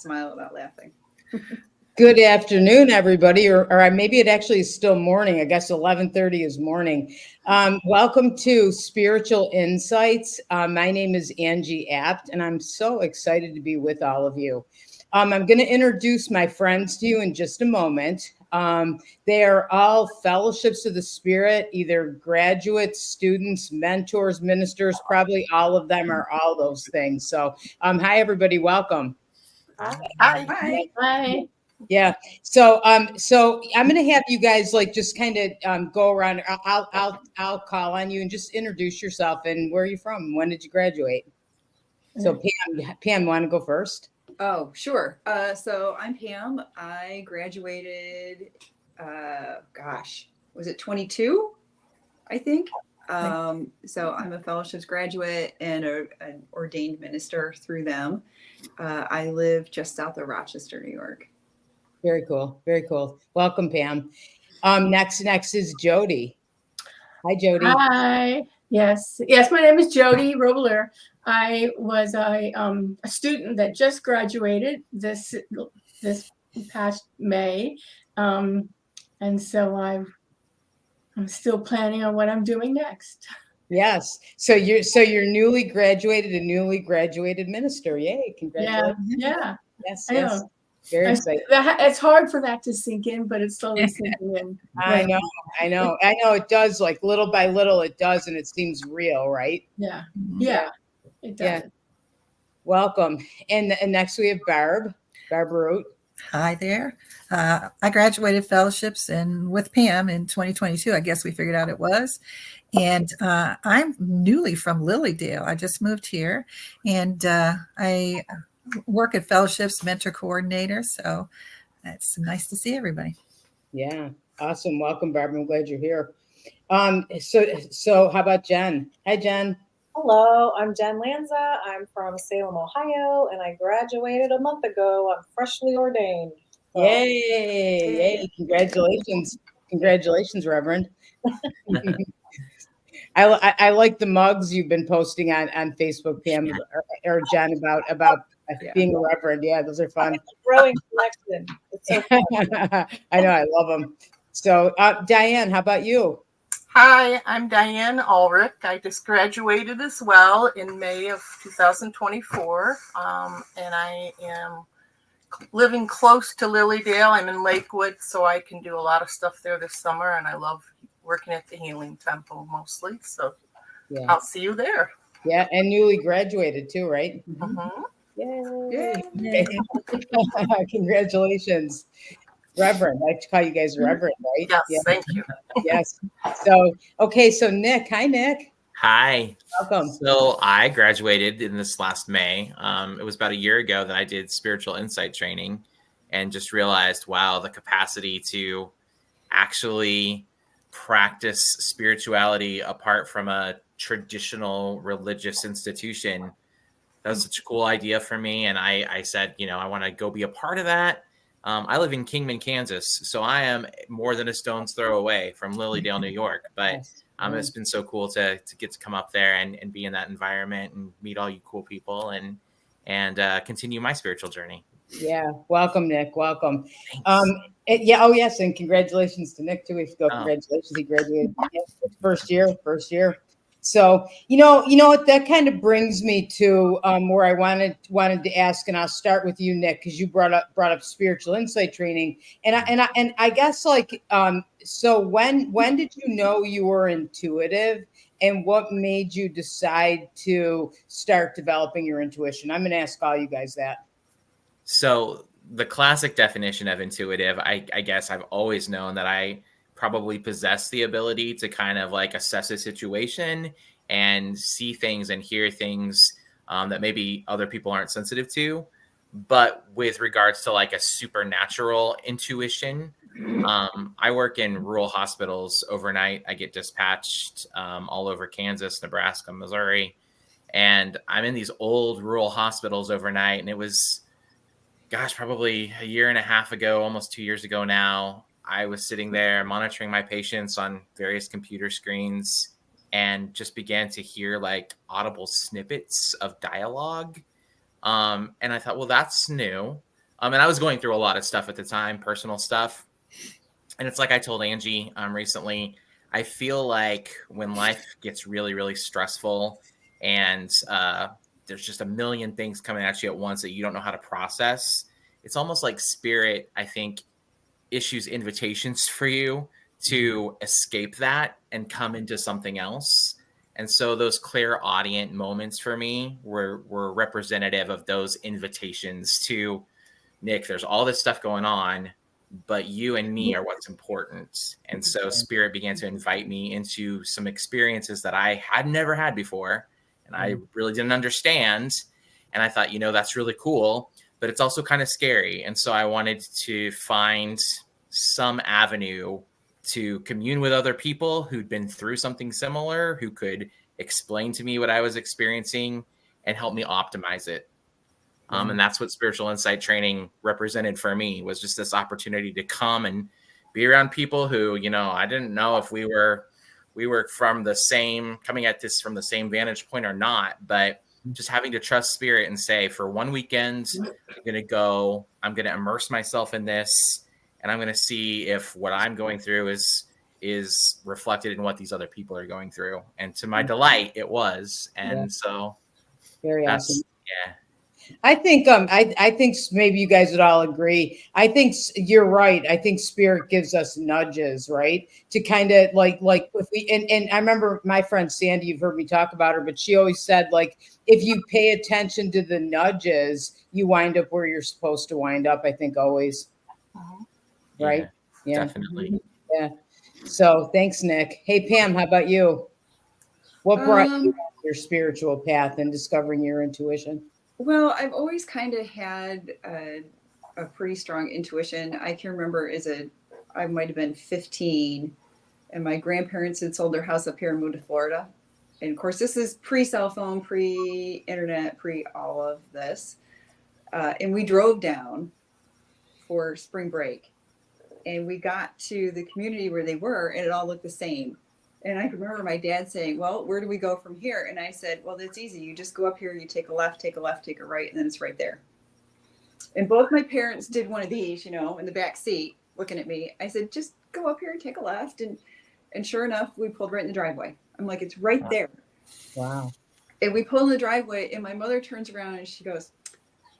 smile about laughing. Good afternoon, everybody, or maybe it actually is still morning. I guess 11:30 is morning. Welcome to Spiritual Insights. My name is Angie Apt, and I'm so excited to be with all of you. I'm going to introduce my friends to you in just a moment. They are all fellowships of the Spirit, either graduates, students, mentors, ministers, probably all of them are all those things. So, hi, everybody. Welcome. Hi. Hi. Hi. Yeah. So I'm going to have you guys just kind of go around. I'll call on you and just introduce yourself and where are you from? When did you graduate? So Pam, want to go first? Oh, sure. So I'm Pam. I graduated, was it 22? I think. So I'm a fellowships graduate and an ordained minister through them. I live just south of Rochester, New York. Very cool. Very cool. Welcome, Pam. Next is Jody. Hi, Jody. Hi. Yes. My name is Jody Robler. I was a student that just graduated this past May, and so I'm still planning on what I'm doing next. Yes. So you're newly graduated minister. Yay! Congratulations. Yeah. Yes. I know. Very exciting. It's hard for that to sink in, but it's slowly sinking in. I know. It does, like little by little, it does, and it seems real, right? Yeah. It does. Yeah. Welcome. And next we have Barb Root. Hi there. I graduated fellowships with Pam in 2022. I guess we figured out it was. And I'm newly from Lilydale. I just moved here, and I work at fellowships, mentor coordinator. So it's nice to see everybody. Yeah, awesome. Welcome, Barbara. I'm glad you're here. So how about Jen? Hi, Jen. Hello, I'm Jen Lanza. I'm from Salem, Ohio, and I graduated a month ago. I'm freshly ordained. So. Yay! Congratulations, Reverend. I like the mugs you've been posting on Facebook, Pam or Jen, about being a reverend. Yeah, those are fun. Growing collection. It's so fun. I know, I love them. So, Diane, how about you? Hi, I'm Diane Ulrich. I just graduated as well in May of 2024, and I am living close to Lilydale. I'm in Lakewood, so I can do a lot of stuff there this summer, and I love working at the Healing Temple mostly, so yeah. I'll see you there. Yeah, and newly graduated too, right? Mm-hmm. Yay. Congratulations. Reverend, I like to call you guys Reverend, right? Yes, yeah. Thank you. Yes. So Nick. Hi, Nick. Hi. Welcome. So I graduated in this last May. It was about a year ago that I did spiritual insight training and just realized, wow, the capacity to actually practice spirituality apart from a traditional religious institution. That was such a cool idea for me. And I said, I want to go be a part of that. I live in Kingman, Kansas, so I am more than a stone's throw away from Lilydale, New York. But it's been so cool to get to come up there and be in that environment and meet all you cool people and continue my spiritual journey. Yeah. Welcome, Nick. Welcome. Oh, yes. And congratulations to Nick, too. We have to go. Congratulations. He graduated first year. So, you know what, that kind of brings me to where I wanted to ask, and I'll start with you, Nick, because you brought up spiritual insight training. And I guess so when did you know you were intuitive, and what made you decide to start developing your intuition? I'm going to ask all you guys that. So the classic definition of intuitive, I guess I've always known that I probably possess the ability to kind of assess a situation and see things and hear things that maybe other people aren't sensitive to. But with regards to a supernatural intuition, I work in rural hospitals overnight. I get dispatched all over Kansas, Nebraska, Missouri, and I'm in these old rural hospitals overnight. And it was, probably a year and a half ago, almost 2 years ago now, I was sitting there monitoring my patients on various computer screens and just began to hear audible snippets of dialogue. And I thought, well, that's new. And I was going through a lot of stuff at the time, personal stuff. And it's like I told Angie recently, I feel like when life gets really, really stressful and there's just a million things coming at you at once that you don't know how to process, it's almost like spirit, I think, issues invitations for you to escape that and come into something else. And so those clairaudient moments for me were representative of those invitations to, Nick, there's all this stuff going on, but you and me are what's important. And so spirit began to invite me into some experiences that I had never had before, and I really didn't understand. And I thought, that's really cool, but it's also kind of scary. And so I wanted to find some avenue to commune with other people who'd been through something similar, who could explain to me what I was experiencing and help me optimize it. And that's what spiritual insight training represented for me, was just this opportunity to come and be around people who, I didn't know if we were from the same, coming at this from the same vantage point or not, but just having to trust spirit and say, for one weekend, I'm going to immerse myself in this, and I'm going to see if what I'm going through is reflected in what these other people are going through. And to my delight, it was. And so very that's, awesome. yeah. I think I think maybe you guys would all agree. I think you're right. I think spirit gives us nudges, right? To kind of like if we and I remember my friend Sandy, you've heard me talk about her, but she always said, like, if you pay attention to the nudges, you wind up where you're supposed to wind up, I think always. Right? Yeah. Definitely. Yeah. So thanks, Nick. Hey Pam, how about you? What brought you on your spiritual path and discovering your intuition? Well, I've always kind of had a pretty strong intuition. I can remember I might have been 15, and my grandparents had sold their house up here and moved to Florida. And of course, this is pre-cell phone, pre-internet, pre-all of this. And we drove down for spring break. And we got to the community where they were, and it all looked the same. And I remember my dad saying, well, where do we go from here? And I said, well, that's easy. You just go up here, you take a left, take a right, and then it's right there. And both my parents did one of these, in the back seat looking at me. I said, just go up here and take a left. And sure enough, we pulled right in the driveway. I'm like, it's right there. Wow. And we pull in the driveway, and my mother turns around and she goes,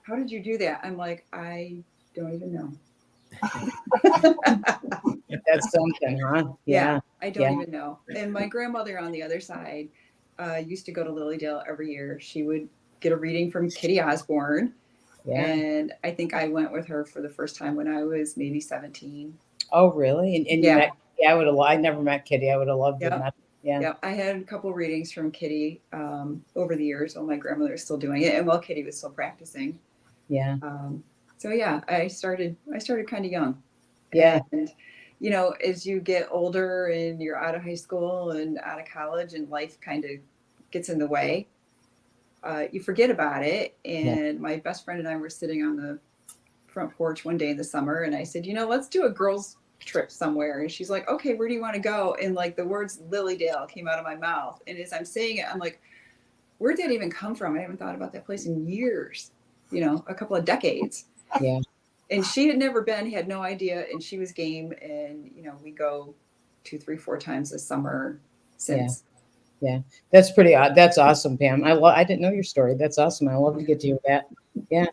how did you do that? I'm like, I don't even know. That's something, huh? Yeah, I don't even know. And my grandmother on the other side used to go to Lilydale every year. She would get a reading from Kitty Osborne. Yeah. And I think I went with her for the first time when I was maybe 17. Oh, really? And you met, I never met Kitty. I would have loved to. Yeah. I had a couple of readings from Kitty over the years while my grandmother was still doing it and while Kitty was still practicing. Yeah. So yeah, I started kind of young. Yeah. And as you get older and you're out of high school and out of college and life kind of gets in the way, you forget about it. And my best friend and I were sitting on the front porch one day in the summer, and I said, let's do a girls trip somewhere. And she's like, okay, where do you want to go? And like the words Lilydale came out of my mouth. And as I'm saying it, I'm like, where'd that even come from? I haven't thought about that place in years, a couple of decades. Yeah. And she had never been, had no idea. And she was game. And, we go 2, 3, 4 times this summer since. Yeah. That's pretty odd. That's awesome, Pam. I didn't know your story. That's awesome. I love to get to hear that. Yeah.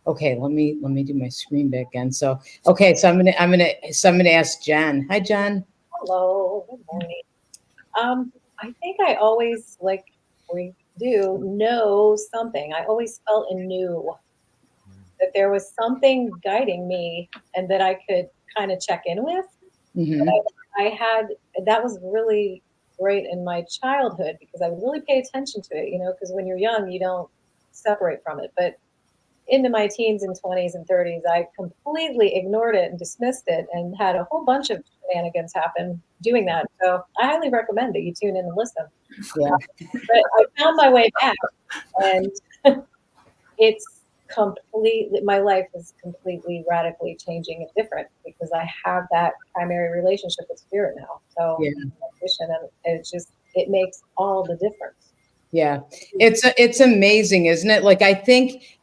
Okay. Let me do my screen back again. So, okay. So I'm going to ask Jen. Hi, Jen. Hello. Good morning. I think I always, like we do, know something. I always felt and knew that there was something guiding me and that I could kind of check in with. Mm-hmm. That was really great in my childhood because I would really pay attention to it, because when you're young, you don't separate from it. But into my teens and 20s and 30s, I completely ignored it and dismissed it and had a whole bunch of shenanigans happen doing that. So I highly recommend that you tune in and listen. Yeah. But I found my way back, and my life is completely radically changing and different because I have that primary relationship with spirit now. So and it makes all the difference. Yeah, it's amazing, isn't it? Like, I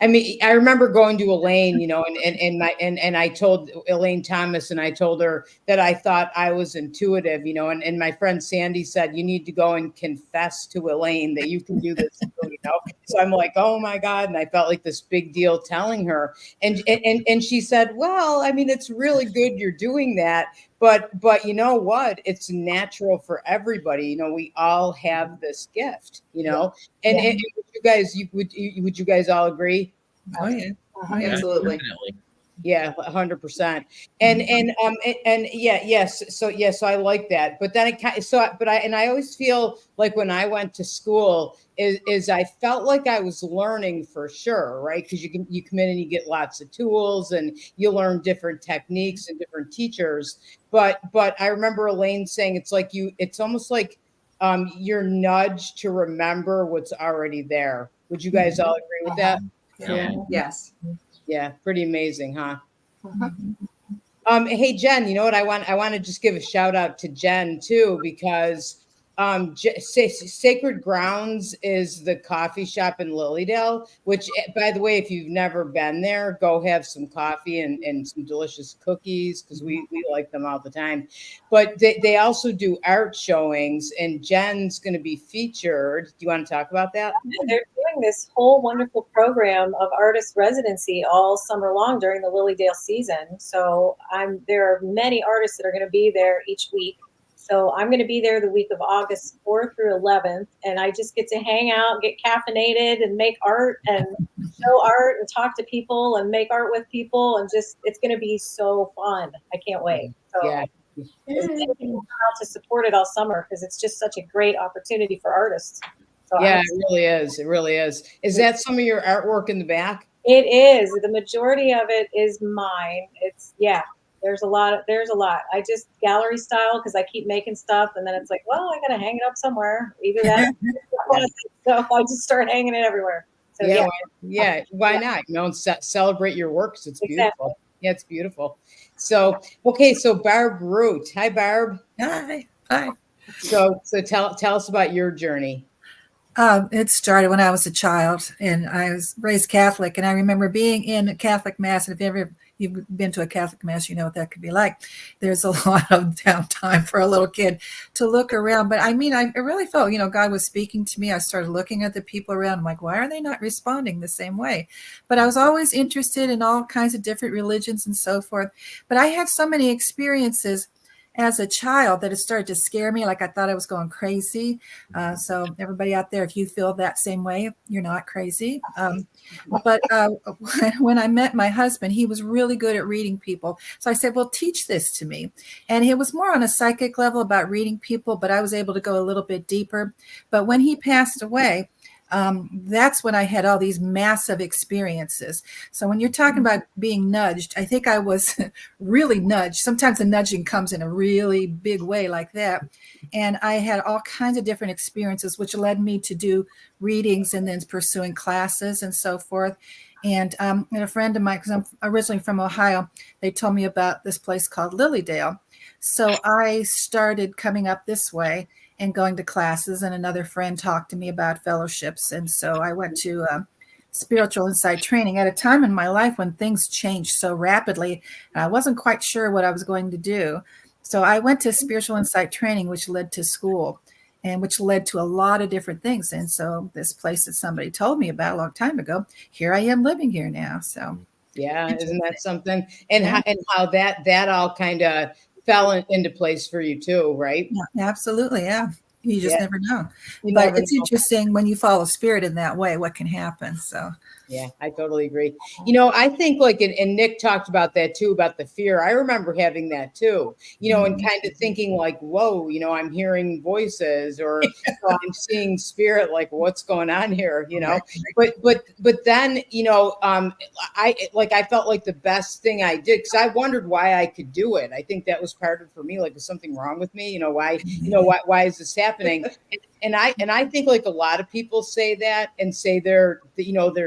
mean, I remember going to Elaine, you know, and I told Elaine Thomas, and I told her that I thought I was intuitive, you know, and my friend Sandy said, you need to go and confess to Elaine that you can do this too, you know. So I'm like, oh my God, and I felt like this big deal telling her, and she said, well, I mean, it's really good you're doing that. But you know what? It's natural for everybody. You know, we all have this gift. You know, and would you guys all agree? Oh yeah. Yeah, Absolutely. definitely. Yeah, 100%. And yes. So I like that. But then I always feel like when I went to school is I felt like I was learning for sure, right? Because you come in and you get lots of tools and you learn different techniques and different teachers. But I remember Elaine saying it's almost like you're nudged to remember what's already there. Would you guys all agree with that? Yeah. Yes. Yeah, pretty amazing, huh? Mhm. Hey Jen, you know what I want to just give a shout out to Jen too, because Sacred Grounds is the coffee shop in Lilydale, which by the way, if you've never been there, go have some coffee and some delicious cookies, because we like them all the time. But they also do art showings, and Jen's going to be featured. Do you want to talk about that? They're doing this whole wonderful program of artist residency all summer long during the Lilydale season. So there are many artists that are going to be there each week. So I'm going to be there the week of August 4th through 11th, and I just get to hang out, get caffeinated, and make art and show art and talk to people and make art with people, and it's going to be so fun. I can't wait. So Yeah. out to support it all summer, because it's just such a great opportunity for artists. So Yeah, it really is. It really is. Is that some of your artwork in the back? it is. The majority of it is mine. There's a lot. I just gallery style, because I keep making stuff, and then it's like, well, I gotta hang it up somewhere. Either that, so I just start hanging it everywhere. So Why not? You know, and celebrate your works. It's beautiful. Exactly. Yeah, it's beautiful. So okay, so Barb Root. Hi, Barb. Hi. So tell us about your journey. It started when I was a child, and I was raised Catholic. And I remember being in a Catholic mass. And if you've been to a Catholic mass, you know what that could be like. There's a lot of downtime for a little kid to look around. But I mean, I really felt, God was speaking to me. I started looking at the people around. I'm like, why are they not responding the same way? But I was always interested in all kinds of different religions and so forth. But I had so many experiences as a child that it started to scare me. Like I thought I was going crazy. So everybody out there, if you feel that same way, you're not crazy. But when I met my husband, he was really good at reading people. So I said, well, teach this to me. And it was more on a psychic level about reading people, but I was able to go a little bit deeper. But when he passed away, that's when I had all these massive experiences. So when you're talking about being nudged, I think I was really nudged. Sometimes the nudging comes in a really big way like that. And I had all kinds of different experiences, which led me to do readings and then pursuing classes and so forth. And a friend of mine, because I'm originally from Ohio, they told me about this place called Lilydale. So I started coming up this way and going to classes, and another friend talked to me about fellowships. And so I went to spiritual insight training at a time in my life when things changed so rapidly. And I wasn't quite sure what I was going to do. So I went to spiritual insight training, which led to school and which led to a lot of different things. And so this place that somebody told me about a long time ago, here I am living here now. So yeah, isn't that something? And how that all kind of fell into place for you too, right? Yeah, absolutely. Yeah. You just never know. You But never it's know. interesting when you follow spirit in that way, what can happen. So Yeah, I totally agree. I think and Nick talked about that too, about the fear. I remember having that too, and kind of thinking like, whoa, I'm hearing voices or I'm seeing spirit, like what's going on here, but then, I felt like the best thing I did, because I wondered why I could do it. I think that was part of it for me. Like, is something wrong with me? Why is this happening? And I think like a lot of people say that and say they're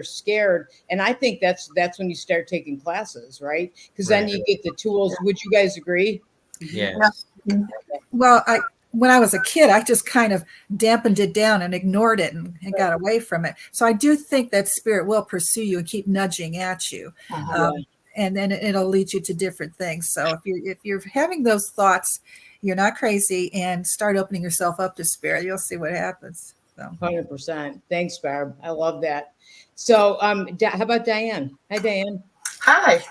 scared. And I think that's when you start taking classes, right? Because then you get the tools. Would you guys agree? Yeah. well, when I was a kid, I just kind of dampened it down and ignored it and got away from it. So I do think that spirit will pursue you and keep nudging at you. And then it'll lead you to different things. So if you're having those thoughts, you're not crazy, and start opening yourself up to spirit. You'll see what happens. So 100%. Thanks, Barb. I love that. So how about Diane? Hi, Diane. Hi.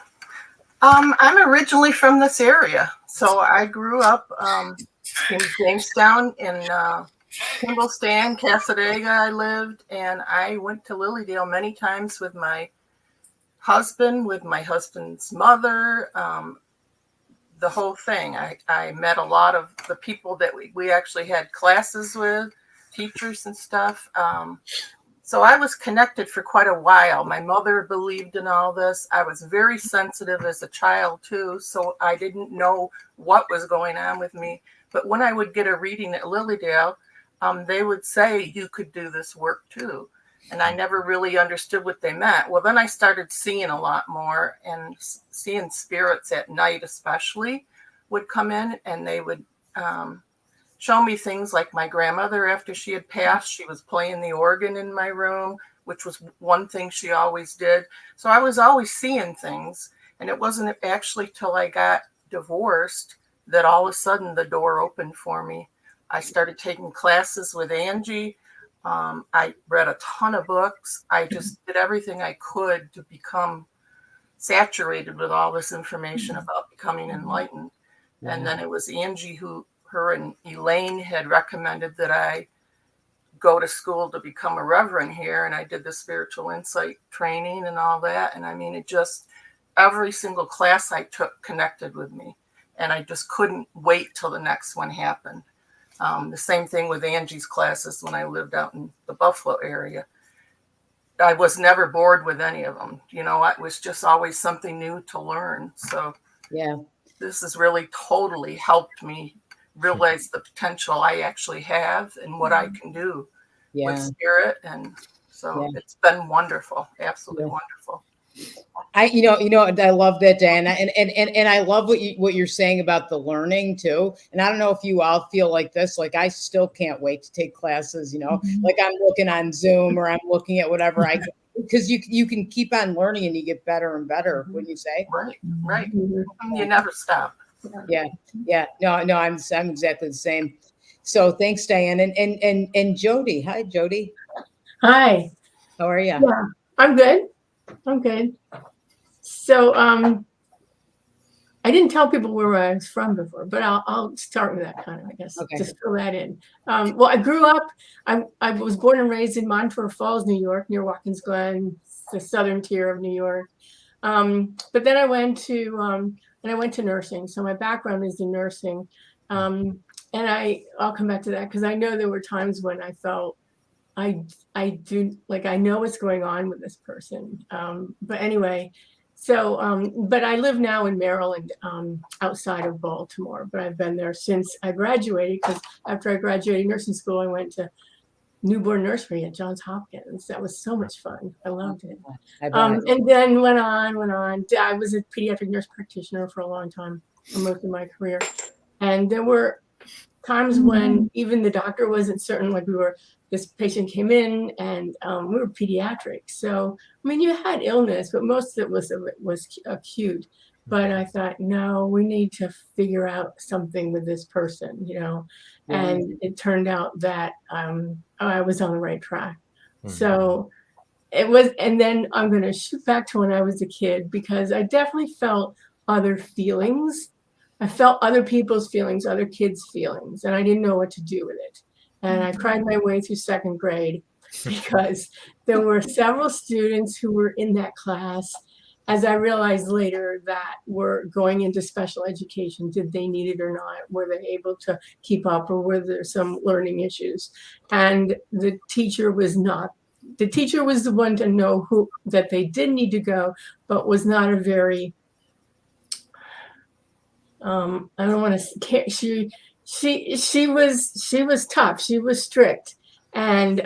I'm originally from this area. So I grew up in Jamestown, in Kimblestan, Cassadaga I lived, and I went to Lilydale many times with my husband, with my husband's mother, the whole thing. I met a lot of the people that we actually had classes with, teachers and stuff. So I was connected for quite a while. My mother believed in all this. I was very sensitive as a child too, so I didn't know what was going on with me. But when I would get a reading at Lilydale, they would say, you could do this work too. And I never really understood what they meant. Well, then I started seeing a lot more, and seeing spirits at night especially would come in, and they would show me things like my grandmother, after she had passed, she was playing the organ in my room, which was one thing she always did. So I was always seeing things. And it wasn't actually till I got divorced that all of a sudden the door opened for me. I started taking classes with Angie. I read a ton of books. I just did everything I could to become saturated with all this information about becoming enlightened. And then it was Angie her and Elaine had recommended that I go to school to become a reverend here. And I did the spiritual insight training and all that. And I mean, it just, every single class I took connected with me. And I just couldn't wait till the next one happened. The same thing with Angie's classes when I lived out in the Buffalo area. I was never bored with any of them. You know, it was just always something new to learn. So Yeah. This has really totally helped me realize the potential I actually have and what I can do with spirit. And so it's been wonderful. Absolutely wonderful. I love that, Diana, and I love what you're saying about the learning too. And I don't know if you all feel like this. Like I still can't wait to take classes. Like I'm looking on Zoom or I'm looking at whatever I can, because you can keep on learning and you get better and better. Wouldn't you say? Right. You never stop. Yeah. No, I'm exactly the same. So thanks, Diane, and Jody. Hi, Jody. Hi. How are you? Yeah, I'm good. So I didn't tell people where I was from before, but I'll start with that kind of, I guess, just fill that in. Well, I grew up, I was born and raised in Montour Falls, New York, near Watkins Glen, the southern tier of New York. But then I went to nursing. So my background is in nursing. And I'll come back to that because I know there were times when I felt I know what's going on with this person. But anyway, so, but I live now in Maryland, outside of Baltimore, but I've been there since I graduated, because after I graduated nursing school, I went to newborn nursery at Johns Hopkins. That was so much fun. I loved it. And then went on. I was a pediatric nurse practitioner for a long time, for most of my career. And there were times when even the doctor wasn't certain, like this patient came in and we were pediatric. So, I mean, you had illness, but most of it was acute. But I thought, no, we need to figure out something with this person, and it turned out that I was on the right track. So it was, and then I'm going to shoot back to when I was a kid, because I definitely felt other feelings. I felt other people's feelings, other kids' feelings, and I didn't know what to do with it. And I cried my way through second grade because there were several students who were in that class, as I realized later, that were going into special education. Did they need it or not? Were they able to keep up, or were there some learning issues? And the teacher was not. The teacher was the one to know that they did need to go, but was not a very I don't want to. She was tough. She was strict, and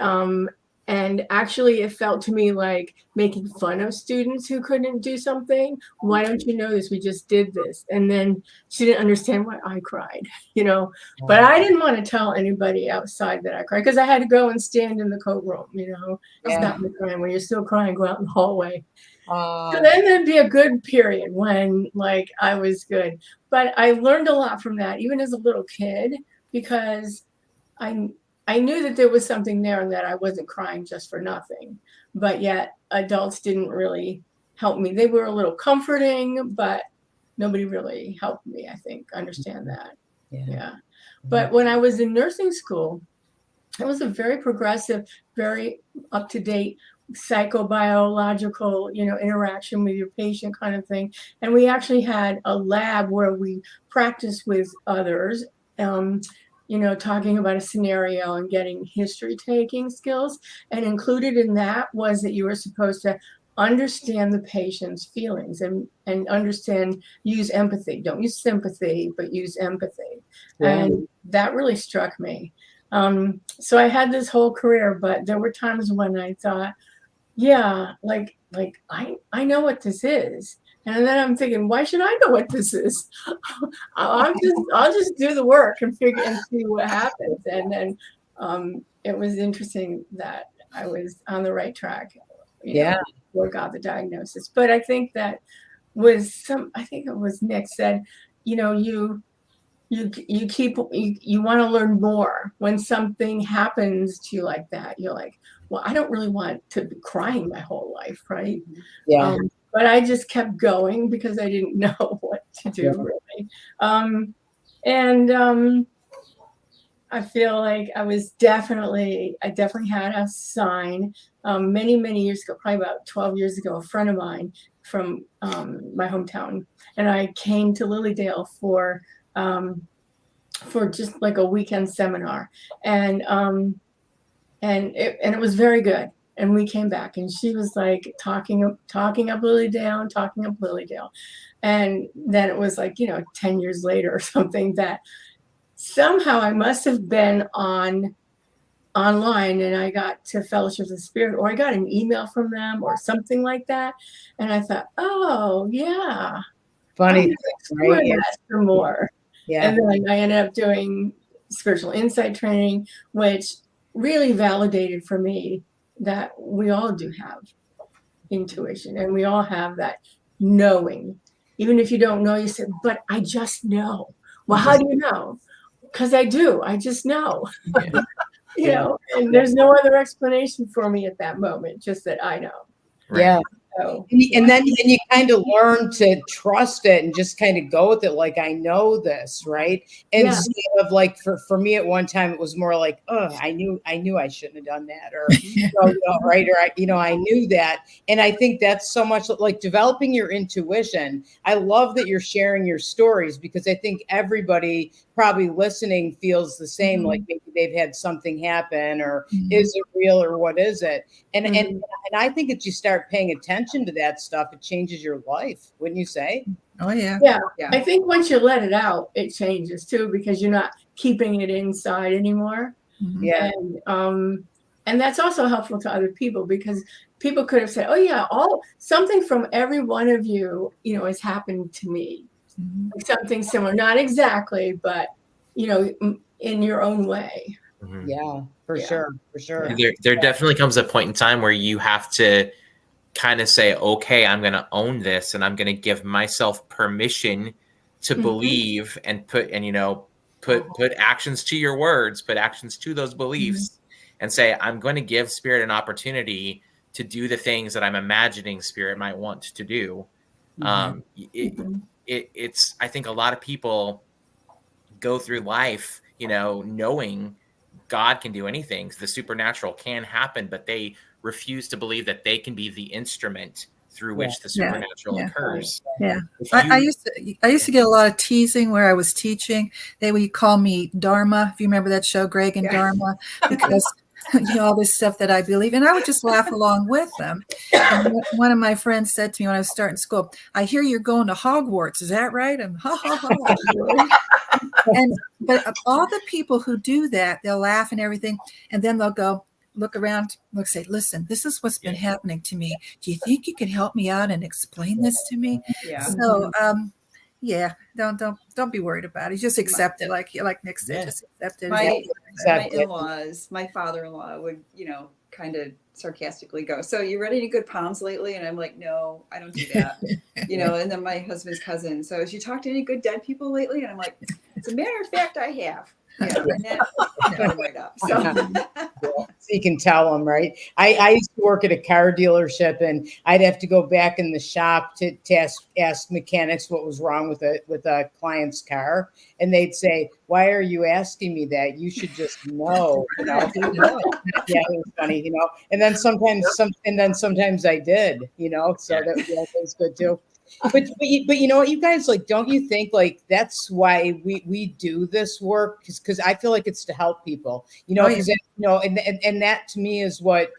And actually, it felt to me like making fun of students who couldn't do something. Why don't you know this? We just did this. And then she didn't understand why I cried, you know. But I didn't want to tell anybody outside that I cried because I had to go and stand in the coat room, you know. Yeah. Stop me crying. When you're still crying, go out in the hallway. So Uh, then there'd be a good period when like I was good. But I learned a lot from that, even as a little kid, because I knew that there was something there and that I wasn't crying just for nothing. But yet adults didn't really help me. They were a little comforting, but nobody really helped me, I think, understand that. Yeah. But when I was in nursing school, it was a very progressive, very up-to-date psychobiological, you know, interaction with your patient kind of thing. And we actually had a lab where we practiced with others, you know, talking about a scenario and getting history taking skills. And included in that was that you were supposed to understand the patient's feelings and understand, use empathy. Don't use sympathy, but use empathy. Yeah. And that really struck me. So I had this whole career, but there were times when I thought, yeah, like I know what this is. And then I'm thinking, why should I know what this is? I'll just do the work and figure and see what happens. And then it was interesting that I was on the right track, you know, before I got the diagnosis. But I think that I think it was Nick said, you know, you want to learn more when something happens to you like that. You're like, well, I don't really want to be crying my whole life, right? Yeah. But I just kept going because I didn't know what to do really. I feel like I definitely had a sign many years ago, probably about 12 years ago. A friend of mine from my hometown and I came to Lilydale for just like a weekend seminar, and it was very good. And we came back, and she was like talking up Lilydale, and then it was like 10 years later or something that somehow I must have been online, and I got to Fellowship of the Spirit, or I got an email from them or something like that, and I thought, oh yeah, Funny, right? Yeah. For more. Yeah. And then I ended up doing spiritual insight training, which really validated for me that we all do have intuition and we all have that knowing. Even if you don't know, you say, but I just know. Well, how do you know? Because I do. I just know. You know, and there's no other explanation for me at that moment, just that I know. Right. Yeah. So, And then you kind of learn to trust it and just kind of go with it. Like, I know this, right? Instead of like, for me at one time, it was more like, oh, I knew I shouldn't have done that, or, right. Or, I knew that. And I think that's so much like developing your intuition. I love that you're sharing your stories, because I think everybody probably listening feels the same, like maybe they've had something happen, or is it real, or what is it? And I think if you start paying attention to that stuff, it changes your life, wouldn't you say? Oh yeah. Yeah. I think once you let it out, it changes too, because you're not keeping it inside anymore. Yeah. And that's also helpful to other people, because people could have said, oh yeah, something from every one of you, has happened to me. Something similar, not exactly, but in your own way. Yeah, for sure. There definitely comes a point in time where you have to kind of say, okay, I'm going to own this, and I'm going to give myself permission to believe and put actions to your words, put actions to those beliefs, and say, I'm going to give Spirit an opportunity to do the things that I'm imagining Spirit might want to do. It's I think a lot of people go through life, knowing God can do anything, the supernatural can happen, but they refuse to believe that they can be the instrument through which the supernatural occurs. Yeah. I used to get a lot of teasing where I was teaching. They would call me Dharma, if you remember that show, Greg and Dharma, because all this stuff that I believe, and I would just laugh along with them. And one of my friends said to me when I was starting school, I hear you're going to Hogwarts. Is that right? And ha ha ha. But all the people who do that, they'll laugh and everything, and then they'll go, look around, say, listen, this is what's been happening to me. Do you think you can help me out and explain this to me? Yeah. So, yeah, don't be worried about it. Just accept it, like Nick said. Yeah. Just accept it. My Accept it. in-laws, my father-in-law would, kind of sarcastically go, "So you read any good poems lately?" And I'm like, "No, I don't do that." And then my husband's cousin, "So has you talked to any good dead people lately?" And I'm like, "As a matter of fact, I have." And that shut him right up. So So you can tell them, right? I used to work at a car dealership, and I'd have to go back in the shop to ask mechanics what was wrong with a client's car, and they'd say, "Why are you asking me that? You should just know." Yeah, it was funny, And then sometimes I did, So that was good too. But you know what, you guys, like, don't you think like that's why we do this work? Because I feel like it's to help people, because and that to me is what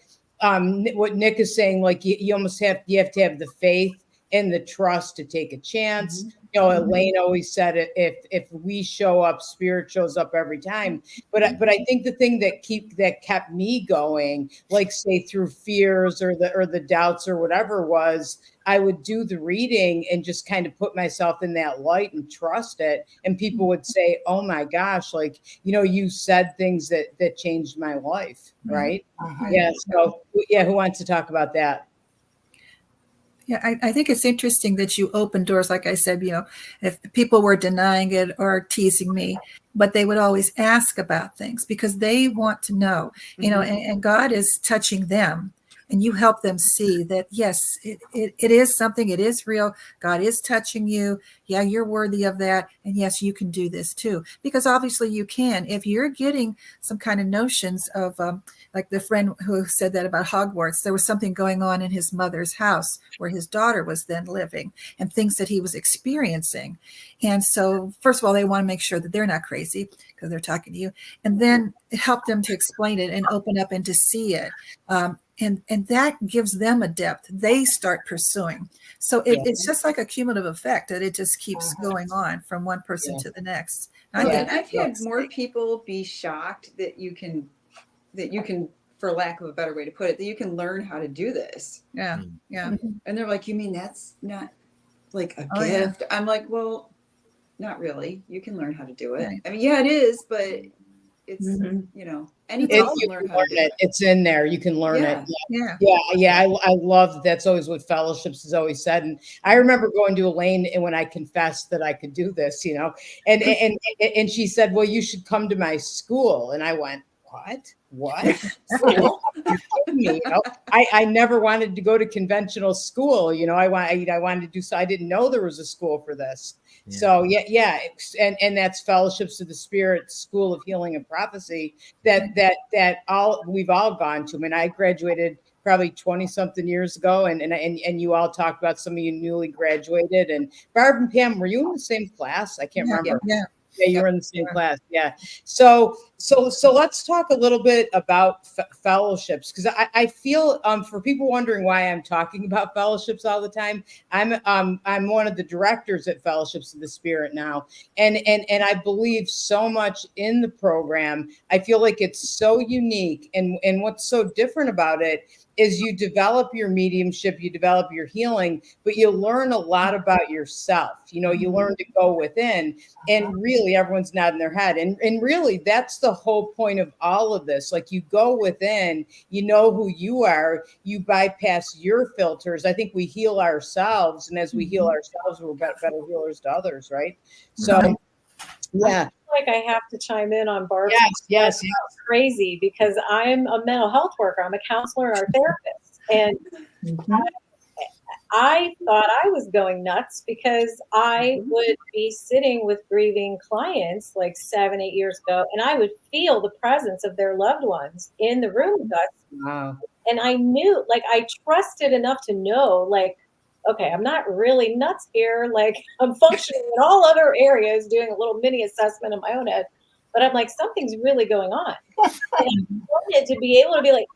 Nick is saying. Like you almost have to have the faith and the trust to take a chance. Elaine always said it, if we show up, spirit shows up every time. But I think the thing that kept me going, like say through fears or the doubts or whatever, was I would do the reading and just kind of put myself in that light and trust it. And people would say, "Oh my gosh, like, you said things that changed my life." Right. Yeah. So yeah. Who wants to talk about that? Yeah, I think it's interesting that you open doors. Like I said, if people were denying it or teasing me, but they would always ask about things because they want to know, and God is touching them. And you help them see that, yes, it is something, it is real. God is touching you. Yeah, you're worthy of that. And yes, you can do this too. Because obviously you can. If you're getting some kind of notions of, like the friend who said that about Hogwarts, there was something going on in his mother's house where his daughter was then living and things that he was experiencing. And so, first of all, they want to make sure that they're not crazy because they're talking to you. And then help them to explain it and open up and to see it. And that gives them a depth they start pursuing. So it's just like a cumulative effect that it just keeps going on from one person to the next. I've had more people be shocked that you can, for lack of a better way to put it, that you can learn how to do this. Yeah. And they're like, "You mean that's not like a yeah. gift?" I'm like, "Well, not really. You can learn how to do it." Right. I mean, yeah, it is, but it's, anybody can learn how to do it. It's in there. You can learn it. Yeah. I love that's always what Fellowships has always said. And I remember going to Elaine and when I confessed that I could do this, and she said, "Well, you should come to my school." And I went, What? School? Me, I never wanted to go to conventional school. I wanted to do so. I didn't know there was a school for this. Yeah. So yeah. And that's Fellowships of the Spirit School of Healing and Prophecy that we've all gone to. I mean, I graduated probably 20 something years ago. And you all talked about some of you newly graduated, and Barb and Pam, were you in the same class? I can't remember. Yeah, you were in the same class. Yeah. So let's talk a little bit about fellowships, because I feel for people wondering why I'm talking about fellowships all the time, I'm one of the directors at Fellowships of the Spirit now, and I believe so much in the program. I feel like it's so unique, and what's so different about it is you develop your mediumship, you develop your healing, but you learn a lot about yourself. You learn to go within, and really everyone's nodding their head. And really that's the whole point of all of this. Like, you go within, you know who you are, you bypass your filters. I think we heal ourselves. And as we heal ourselves, we're better healers to others, right? So, yeah. Like I have to chime in on Barb's. Yes. Crazy, because I'm a mental health worker. I'm a counselor and a therapist, and I thought I was going nuts because I would be sitting with grieving clients like 7-8 years ago, and I would feel the presence of their loved ones in the room with us. Wow. And I knew, like, I trusted enough to know, like, okay, I'm not really nuts here. Like, I'm functioning in all other areas, doing a little mini assessment in my own head. But I'm like, something's really going on. And I wanted to be able to be like,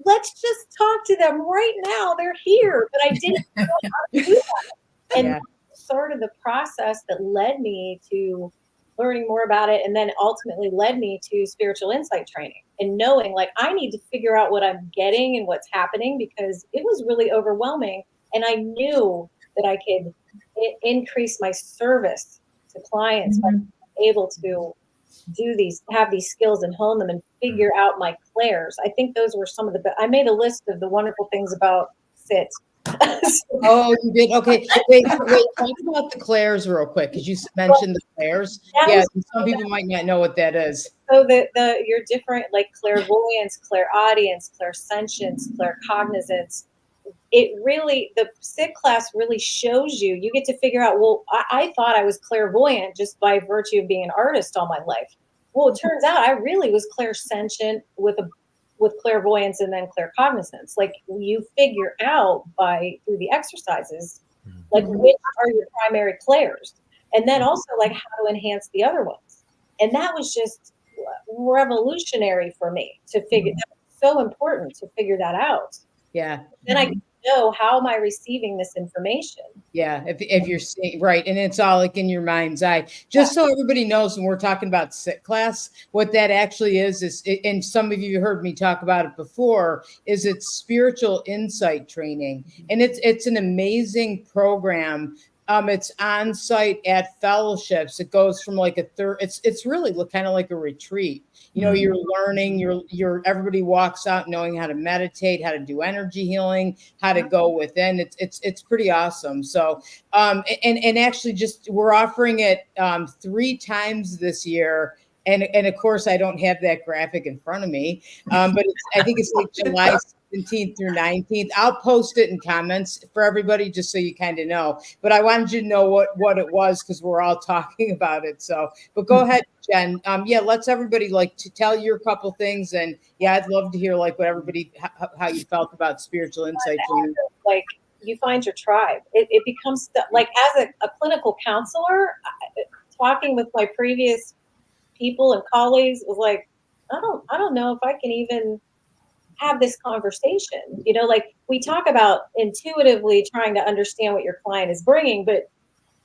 let's just talk to them right now. They're here. But I didn't know how to do that. And sort of the process that led me to learning more about it, and then ultimately led me to spiritual insight training and knowing like I need to figure out what I'm getting and what's happening, because it was really overwhelming. And I knew that I could increase my service to clients by being able to have these skills and hone them and figure out my clairs. I think those were some of the I made a list of the wonderful things about SIT. Oh, you did? Okay. Wait. Talk about the clairs real quick, because you mentioned the clairs. Yeah, some people might not know what that is. So your different like clairvoyance, clairaudience, clairsentience, claircognizance. It really, the SIT class really shows you. You get to figure out. Well, I thought I was clairvoyant just by virtue of being an artist all my life. Well, it turns out I really was clairsentient with clairvoyance and then claircognizance. Like you figure out through the exercises, like which are your primary clairs, and then also like how to enhance the other ones. And that was just revolutionary for me to figure. That was so important to figure that out. Yeah. Then I know, how am I receiving this information? Yeah, if you're seeing right, and it's all like in your mind's eye. Just so everybody knows, when we're talking about SIT class, what that actually is, and some of you heard me talk about it before, is it's spiritual insight training, and it's an amazing program. It's on site at fellowships. It goes from like it's really kind of like a retreat. You know, you're learning, everybody walks out knowing how to meditate, how to do energy healing, how to go within. It's pretty awesome. So, and actually we're offering it 3 times this year. And of course I don't have that graphic in front of me. But I think it's like July 17th through 19th. I'll post it in comments for everybody, just so you kind of know. But I wanted you to know what it was, because we're all talking about it. So, but go ahead, Jen. Yeah, let's everybody like to tell your couple things, and yeah, I'd love to hear like what everybody how you felt about spiritual insight. Like you find your tribe. It becomes like, as a clinical counselor, talking with my previous people and colleagues, was like, I don't know if I can even have this conversation. You know, like we talk about intuitively trying to understand what your client is bringing, but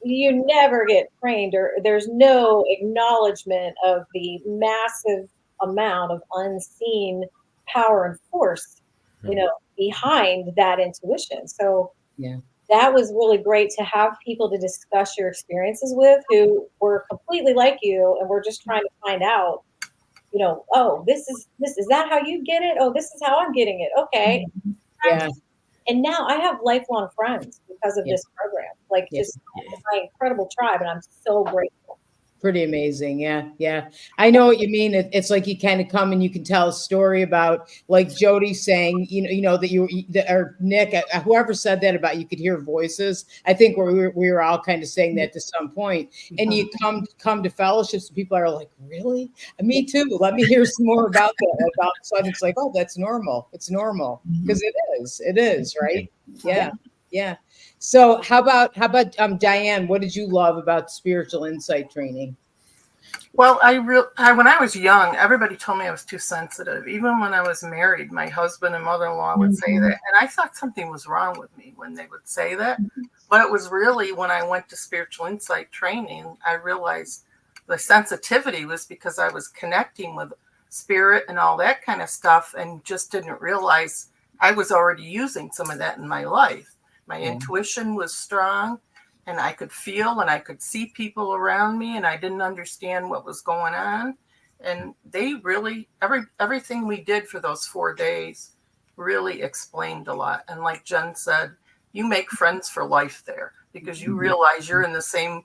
you never get trained, or there's no acknowledgement of the massive amount of unseen power and force, you know, behind that intuition. So yeah, that was really great to have people to discuss your experiences with, who were completely like you and we're just trying to find out, you know, oh, this is that how you get it? Oh, this is how I'm getting it. Okay. yeah. And now I have lifelong friends because of this program. Like just my incredible tribe, and I'm so grateful. Pretty amazing. Yeah. I know what you mean. It's like you kind of come and you can tell a story about, like Jody saying, you know that or Nick, whoever said that about you could hear voices. I think we were all kind of saying that to some point. And you come to fellowships and people are like, really? Me too. Let me hear some more about that. So it's like, oh, that's normal. It's normal, because it is, right? Yeah. So how about Diane? What did you love about spiritual insight training? Well, when I was young, everybody told me I was too sensitive. Even when I was married, my husband and mother-in-law would say that, and I thought something was wrong with me when they would say that. But it was really when I went to spiritual insight training, I realized the sensitivity was because I was connecting with spirit and all that kind of stuff, and just didn't realize I was already using some of that in my life. My intuition was strong, and I could feel and I could see people around me, and I didn't understand what was going on. And they really, everything we did for those 4 days really explained a lot. And like Jen said, you make friends for life there, because you realize you're in the same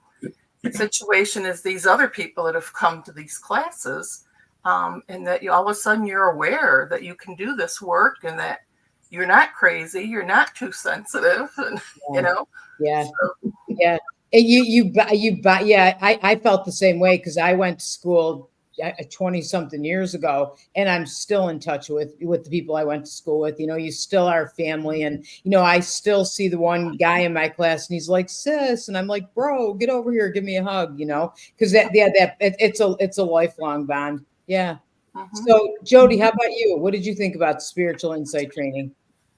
situation as these other people that have come to these classes, and that all of a sudden you're aware that you can do this work, and that you're not crazy, you're not too sensitive, and you know. Yeah. I felt the same way, because I went to school 20 something years ago, and I'm still in touch with the people I went to school with. You know, you still are family, and you know, I still see the one guy in my class, and he's like, sis, and I'm like, bro, get over here, give me a hug. You know, because it's a lifelong bond. Yeah. So Jody, how about you? What did you think about spiritual insight training?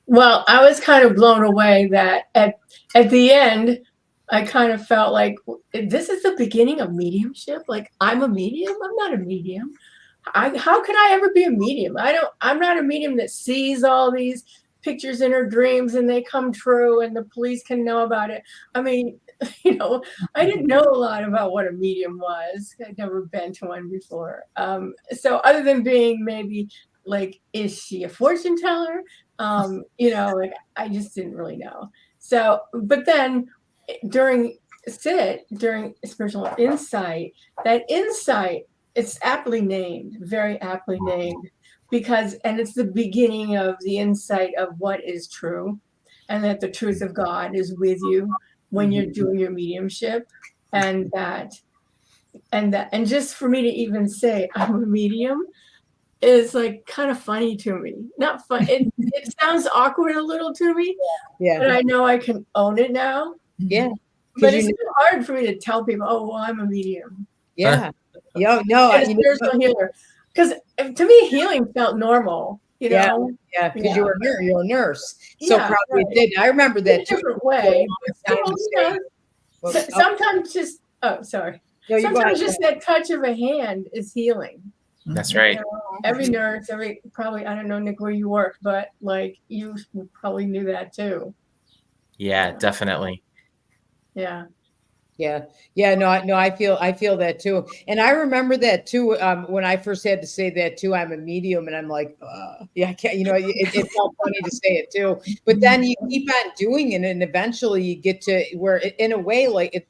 Well, I was kind of blown away that at the end, I kind of felt like this is the beginning of mediumship. Like I'm a medium. I'm not a medium. How could I ever be a medium? I'm not a medium that sees all these pictures in her dreams and they come true and the police can know about it. I mean, I didn't know a lot about what a medium was. I'd never been to one before. So other than being maybe like, is she a fortune teller? Like I just didn't really know. So, but then during spiritual insight, that insight, it's aptly named, very aptly named, and it's the beginning of the insight of what is true, and that the truth of God is with you when you're doing your mediumship, and just for me to even say I'm a medium is like kind of funny to me. Not fun. It sounds awkward a little to me, but I know I can own it now. Yeah. But it's hard for me to tell people, oh, well, I'm a medium. Yeah. No, and a spiritual healer. Because to me, healing felt normal, Yeah, because you're a nurse. So probably it did. I remember that in a different way. Sometimes just, sorry. No, sometimes just that touch of a hand is healing. That's right. Every nurse, probably, I don't know, Nick, where you work, but like you probably knew that too. Yeah, definitely. Yeah. No, I feel that too. And I remember that too. When I first had to say that too, I'm a medium, and I'm like, I can't, it felt funny to say it too. But then you keep on doing it, and eventually you get to where, in a way, like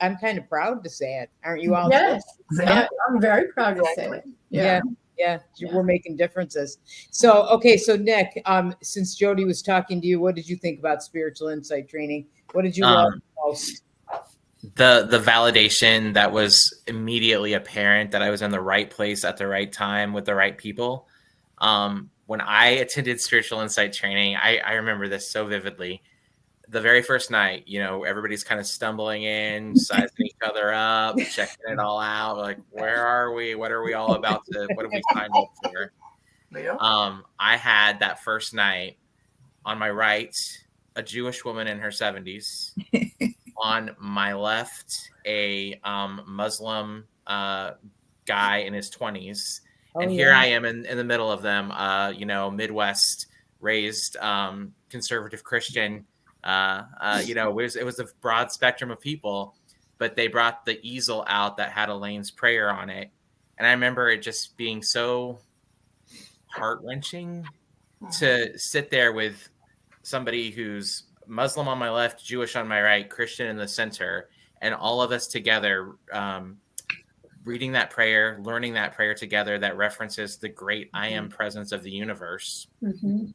I'm kind of proud to say it, aren't you all? Yes, I'm very proud to say it. Yeah, we're making differences. So, okay, so Nick, since Jody was talking to you, what did you think about spiritual insight training? What did you love most? The validation that was immediately apparent that I was in the right place at the right time with the right people. When I attended spiritual insight training, I remember this so vividly. The very first night, everybody's kind of stumbling in, sizing each other up, checking it all out. Like, where are we? What are we all about to? What have we signed up for? I had that first night on my right, a Jewish woman in her 70s. On my left, a Muslim guy in his 20s. And here I am in the middle of them, Midwest raised conservative Christian. It was a broad spectrum of people, but they brought the easel out that had Elaine's prayer on it. And I remember it just being so heart-wrenching to sit there with somebody who's Muslim on my left, Jewish on my right, Christian in the center, and all of us together reading that prayer, learning that prayer together that references the great I am presence of the universe, and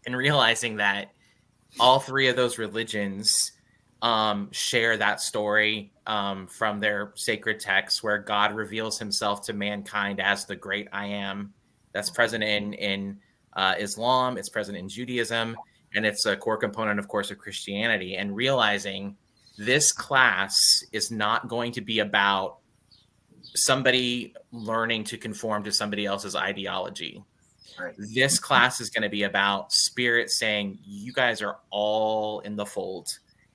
realizing that all three of those religions share that story from their sacred texts, where God reveals himself to mankind as the great I am. That's present in Islam, it's present in Judaism, and it's a core component, of course, of Christianity. And realizing this class is not going to be about somebody learning to conform to somebody else's ideology. Right. This class is going to be about Spirit saying, you guys are all in the fold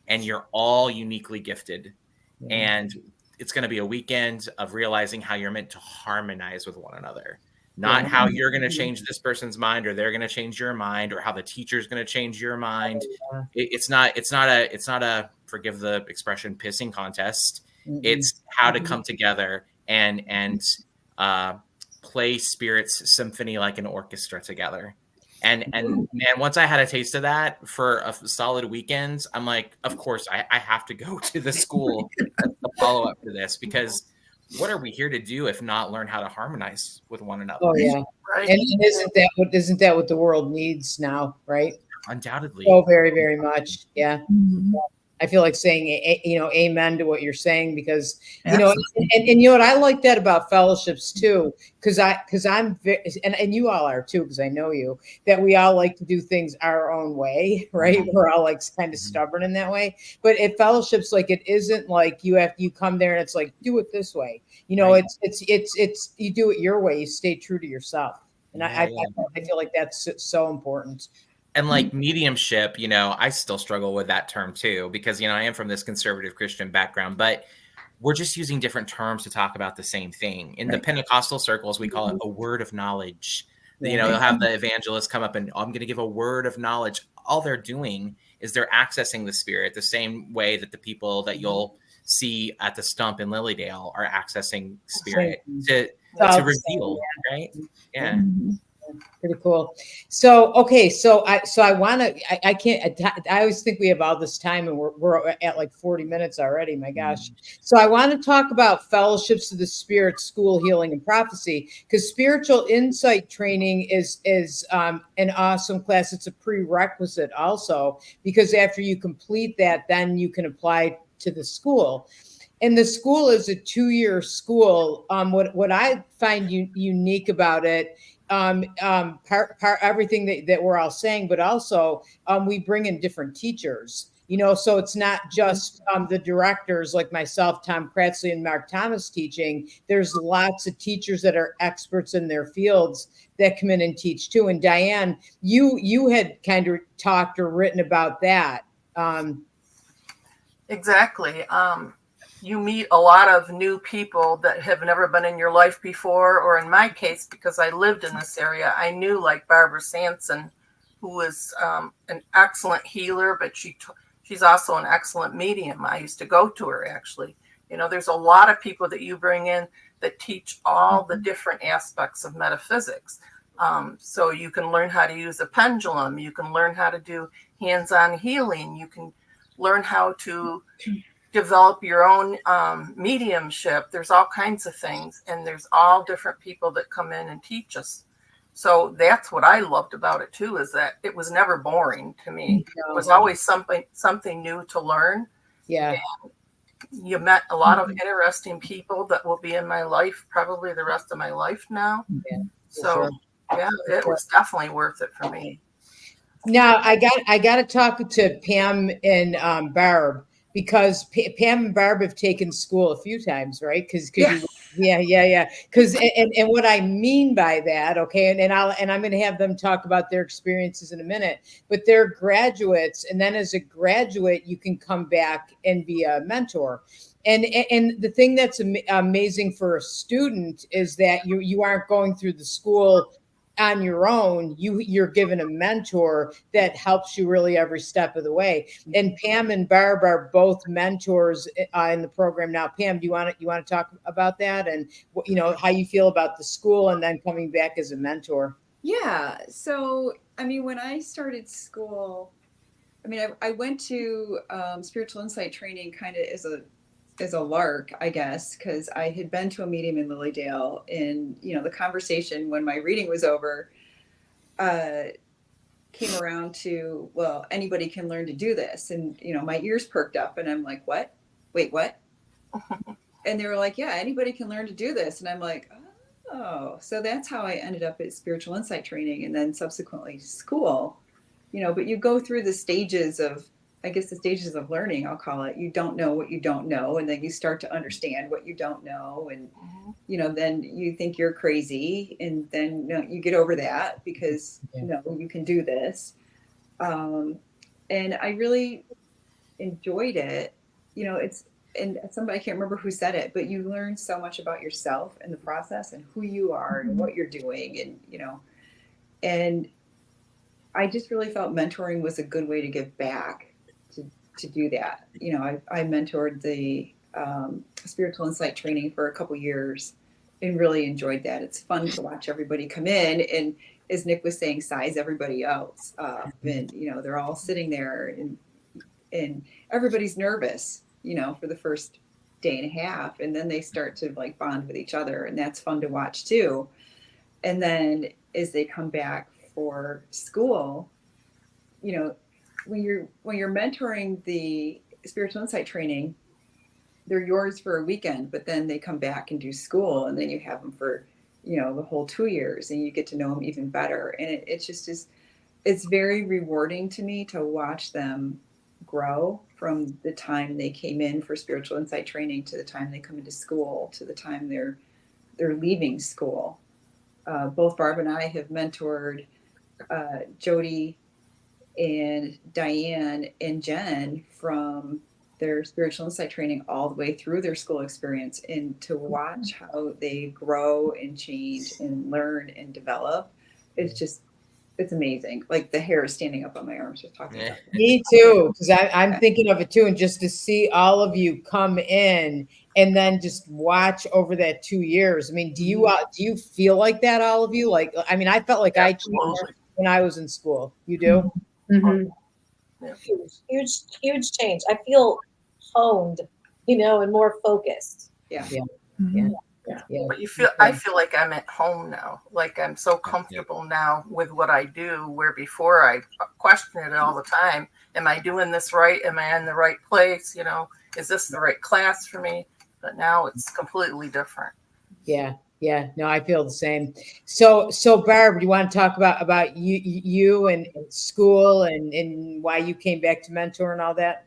and you're all uniquely gifted. Yeah. And it's going to be a weekend of realizing how you're meant to harmonize with one another. Not how you're going to change this person's mind, or they're going to change your mind, or how the teacher's going to change your mind. It's not a, forgive the expression, pissing contest. It's how to come together and play Spirit's symphony like an orchestra together. And man, once I had a taste of that for a solid weekend, I'm like, of course I have to go to the school to follow up to this, because what are we here to do if not learn how to harmonize with one another? Oh yeah, right. And isn't that what the world needs now, right? Undoubtedly. Oh, very, very much. Yeah. I feel like saying, amen to what you're saying, because, and what I like that about fellowships too, because I'm and you all are too, because I know you, that we all like to do things our own way, right? We're all like kind of stubborn in that way. But at fellowships, like, it isn't like you come there and it's like, do it this way. Right. It's you do it your way. You stay true to yourself. And I feel like that's so important. And like mediumship, you know, I still struggle with that term too, because, you know, I am from this conservative Christian background, but we're just using different terms to talk about the same thing. In the Pentecostal circles, we call it a word of knowledge. You know, they'll have the evangelist come up and I'm going to give a word of knowledge. All they're doing is they're accessing the Spirit the same way that the people that you'll see at the stump in Lilydale are accessing Spirit to reveal, right? Yeah. Pretty cool. So, okay. So I want to, I can't, I always think we have all this time and we're at like 40 minutes already. My gosh. So I want to talk about Fellowships of the Spirit, School, Healing, and Prophecy, because spiritual insight training is an awesome class. It's a prerequisite also, because after you complete that, then you can apply to the school. And the school is a 2-year school. What I find unique about it, everything that we're all saying, but also we bring in different teachers, you know, so it's not just the directors like myself, Tom Kratzley and Mark Thomas teaching. There's lots of teachers that are experts in their fields that come in and teach too. And Diane, you had kind of talked or written about that. Exactly. You meet a lot of new people that have never been in your life before, or in my case, because I lived in this area, I knew like Barbara Sanson, who was an excellent healer, but she's also an excellent medium. I used to go to her, actually. You know, there's a lot of people that you bring in that teach all the different aspects of metaphysics. So you can learn how to use a pendulum. You can learn how to do hands-on healing. You can learn how to develop your own mediumship. There's all kinds of things, and there's all different people that come in and teach us. So that's what I loved about it too, is that it was never boring to me. It was always something new to learn. Yeah. And you met a lot of interesting people that will be in my life probably the rest of my life now. Yeah, so yeah, it was definitely worth it for me. Now I got to talk to Pam and Barb, because Pam and Barb have taken school a few times, right? Because Because and what I mean by that, okay, and I'm going to have them talk about their experiences in a minute. But they're graduates, and then as a graduate, you can come back and be a mentor. And the thing that's amazing for a student is that you aren't going through the school on your own. You're given a mentor that helps you really every step of the way. And Pam and Barb are both mentors in the program now. Pam, do you want to talk about that, and you know how you feel about the school and then coming back as a mentor? Yeah. So I mean, when I started school, I mean, I went to spiritual insight training kind of as a lark, I guess, because I had been to a medium in Lilydale, and you know, the conversation when my reading was over came around to, well, anybody can learn to do this, and you know, my ears perked up, and I'm like, what? Wait, what? And they were like, yeah, anybody can learn to do this, and I'm like, oh, so that's how I ended up at spiritual insight training, and then subsequently school. You know, but you go through the stages of, I guess, the stages of learning, I'll call it. You don't know what you don't know, and then you start to understand what you don't know, and you know, then you think you're crazy, and then you know, you get over that because you know you can do this. And I really enjoyed it. You know, and somebody, I can't remember who said it, but you learn so much about yourself in the process and who you are and what you're doing, and you know, and I just really felt mentoring was a good way to give back. To do that. You know, I mentored the spiritual insight training for a couple years and really enjoyed that. It's fun to watch everybody come in and, as Nick was saying, size everybody else up. And, you know, they're all sitting there and everybody's nervous, you know, for the first day and a half. And then they start to like bond with each other. And that's fun to watch too. And then as they come back for school, you know, when you're mentoring the spiritual insight training, they're yours for a weekend, but then they come back and do school, and then you have them for, you know, the whole 2 years, and you get to know them even better. And it's just it's very rewarding to me to watch them grow from the time they came in for spiritual insight training to the time they come into school to the time they're leaving school. Both Barb and I have mentored Jody and Diane and Jen from their spiritual insight training all the way through their school experience, and to watch how they grow and change and learn and develop. It's amazing. Like the hair is standing up on my arms just talking about it. Me too, because I'm thinking of it too, and just to see all of you come in and then just watch over that 2 years. I mean, do you feel like that, all of you? Like, I mean, I felt like I changed when I was in school. You do? Mhm. Huge change. I feel honed, and more focused. Yeah. But I feel like I'm at home now. Like I'm so comfortable now with what I do, where before I question it all the time. Am I doing this right? Am I in the right place? Is this the right class for me? But now it's completely different. Yeah. No, I feel the same. So Barb, do you want to talk about you and school and why you came back to mentor and all that?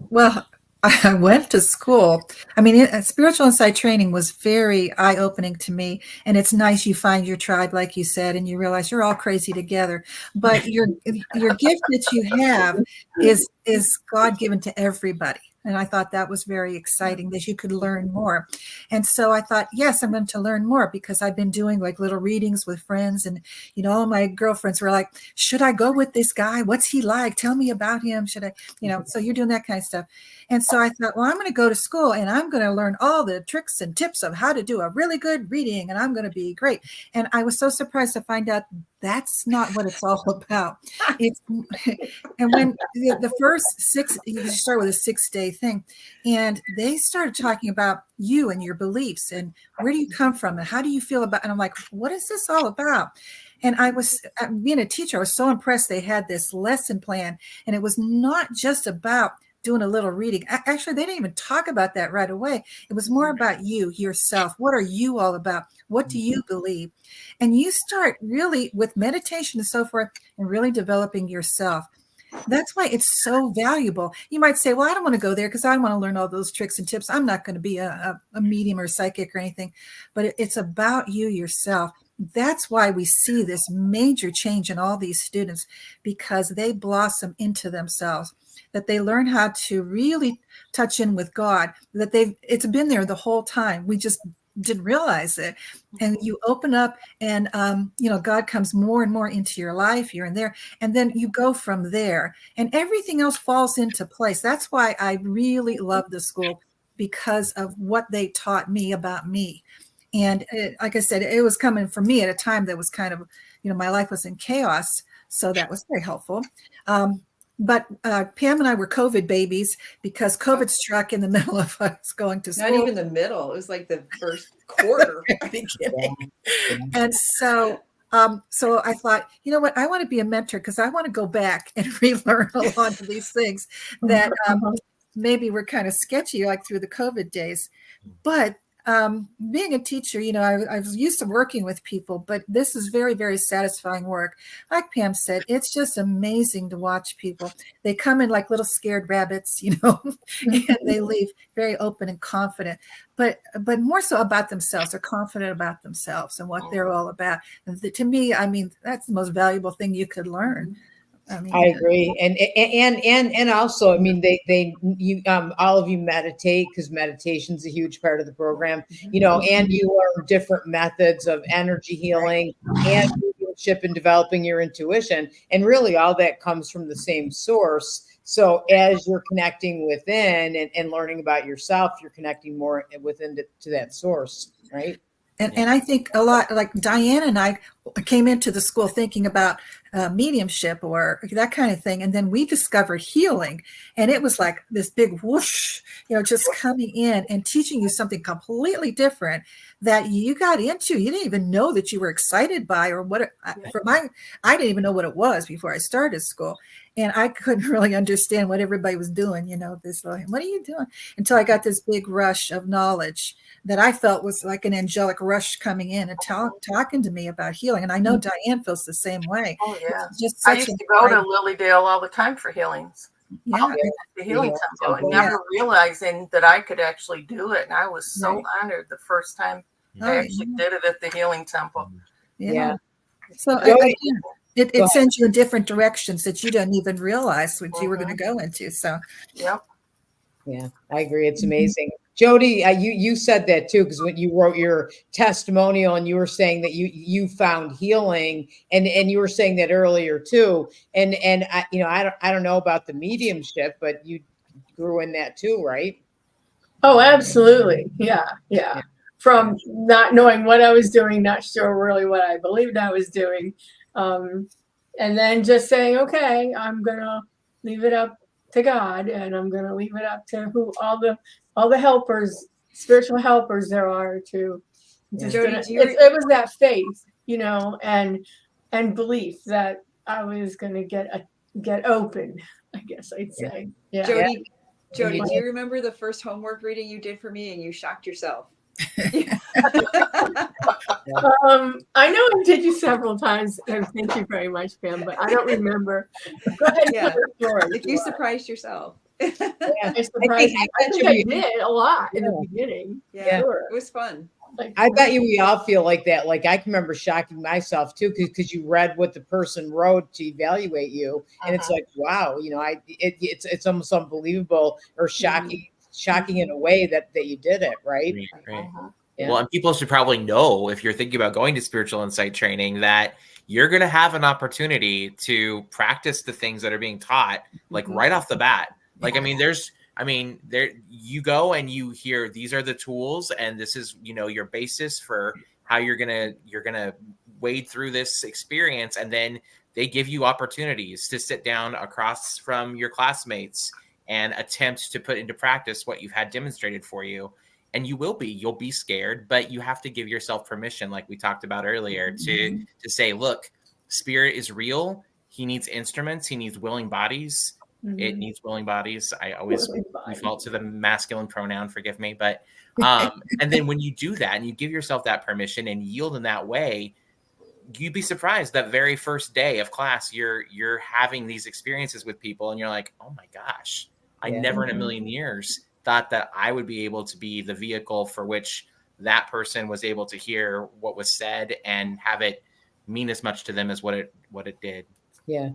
Well, I went to school. I mean, spiritual insight training was very eye-opening to me. And it's nice you find your tribe, like you said, and you realize you're all crazy together. But your gift that you have is God-given to everybody. And I thought that was very exciting that you could learn more. And so I thought, yes, I'm going to learn more, because I've been doing like little readings with friends. And, all my girlfriends were like, should I go with this guy? What's he like? Tell me about him. Should I, so you're doing that kind of stuff. And so I thought, well, I'm going to go to school and I'm going to learn all the tricks and tips of how to do a really good reading. And I'm going to be great. And I was so surprised to find out that's not what it's all about. And when the first you start with a 6-day thing, and they started talking about you and your beliefs and where do you come from and how do you feel about, and I'm like, what is this all about? And I was, being a teacher, I was so impressed they had this lesson plan, and it was not just about doing a little reading. Actually, they didn't even talk about that right away. It was more about you, yourself. What are you all about? What do you believe? And you start really with meditation and so forth, and really developing yourself. That's why it's so valuable. You might say, well, I don't want to go there because I want to learn all those tricks and tips. I'm not going to be a medium or psychic or anything, but it's about you yourself. That's why we see this major change in all these students, because they blossom into themselves, that they learn how to really touch in with God, that it's been there the whole time. We just didn't realize it. And you open up and, God comes more and more into your life. You're in there. And then you go from there and everything else falls into place. That's why I really love the school, because of what they taught me about me. And like I said, it was coming from me at a time that was kind of, my life was in chaos. So that was very helpful. But Pam and I were COVID babies, because COVID struck in the middle of us going to school. Not even the middle. It was like the first quarter. And so I thought, you know what, I want to be a mentor, because I want to go back and relearn a lot of these things that maybe were kind of sketchy, like through the COVID days. But being a teacher, I was used to working with people, but this is very, very satisfying work. Like Pam said, it's just amazing to watch people. They come in like little scared rabbits, and they leave very open and confident, but more so about themselves. They're confident about themselves and what they're all about. And to me, I mean, that's the most valuable thing you could learn. I agree. And also, I mean, you all of you meditate, because meditation is a huge part of the program, and you learn different methods of energy healing and mediumship and developing your intuition. And really all that comes from the same source. So as you're connecting within and learning about yourself, you're connecting more within to that source, right? And I think a lot, like Diane and I came into the school thinking about mediumship or that kind of thing. And then we discovered healing. And it was like this big whoosh, just coming in and teaching you something completely different that you got into. You didn't even know that you were excited by, or what. I didn't even know what it was before I started school. And I couldn't really understand what everybody was doing, this, what are you doing? Until I got this big rush of knowledge that I felt was like an angelic rush coming in and talking to me about healing. And I know Diane feels the same way. Oh, yeah. I used to go to Lilydale all the time for healings. Yeah. The healing temple, and never realizing that I could actually do it. And I was so honored the first time I actually did it at the healing temple. Yeah. So It Go ahead. sends you in different directions that you don't even realize what you were going to Mhm. go into. So Yep. Yeah, I agree. It's amazing. Jody, you said that too, because when you wrote your testimonial and you were saying that you found healing, and you were saying that earlier too. And I, I don't know about the mediumship, but you grew in that too, right? Oh, absolutely. Yeah, yeah. From not knowing what I was doing, not sure really what I believed I was doing, and then just saying, okay, I'm gonna leave it up to God, and I'm gonna leave it up to who all the helpers, spiritual helpers there are to just Jody, gonna. do you It was that faith, and belief that I was gonna get open. I guess I'd say. Yeah. Jody, And you do did. you remember the first homework reading you did for me and you shocked yourself? I know I did you several times, and thank you very much, Pam, but I don't remember. Go ahead and Yeah. tell the story. Like you surprised yourself. Yeah. I surprised me. I think I you- did a lot in the Yeah. beginning. Yeah, Sure. it was fun. Like, I bet you we all feel like that. Like I can remember shocking myself too, because you read what the person wrote to evaluate you, and it's like, wow, it's almost unbelievable or shocking in a way that you did it, right? Right. Yeah. Well, and people should probably know, if you're thinking about going to spiritual insight training, that you're going to have an opportunity to practice the things that are being taught, like right off the bat. Like, there you go and you hear these are the tools, and this is, your basis for how you're gonna wade through this experience, and then they give you opportunities to sit down across from your classmates and attempt to put into practice what you've had demonstrated for you. And you'll be scared, but you have to give yourself permission, like we talked about earlier, to say, look, spirit is real. He needs instruments. He needs willing bodies. It needs willing bodies. I always default to the masculine pronoun, forgive me. But, and then when you do that and you give yourself that permission and yield in that way, you'd be surprised that very first day of class, you're having these experiences with people and you're like, oh my gosh, I never in a million years thought that I would be able to be the vehicle for which that person was able to hear what was said and have it mean as much to them as what it did. Yeah.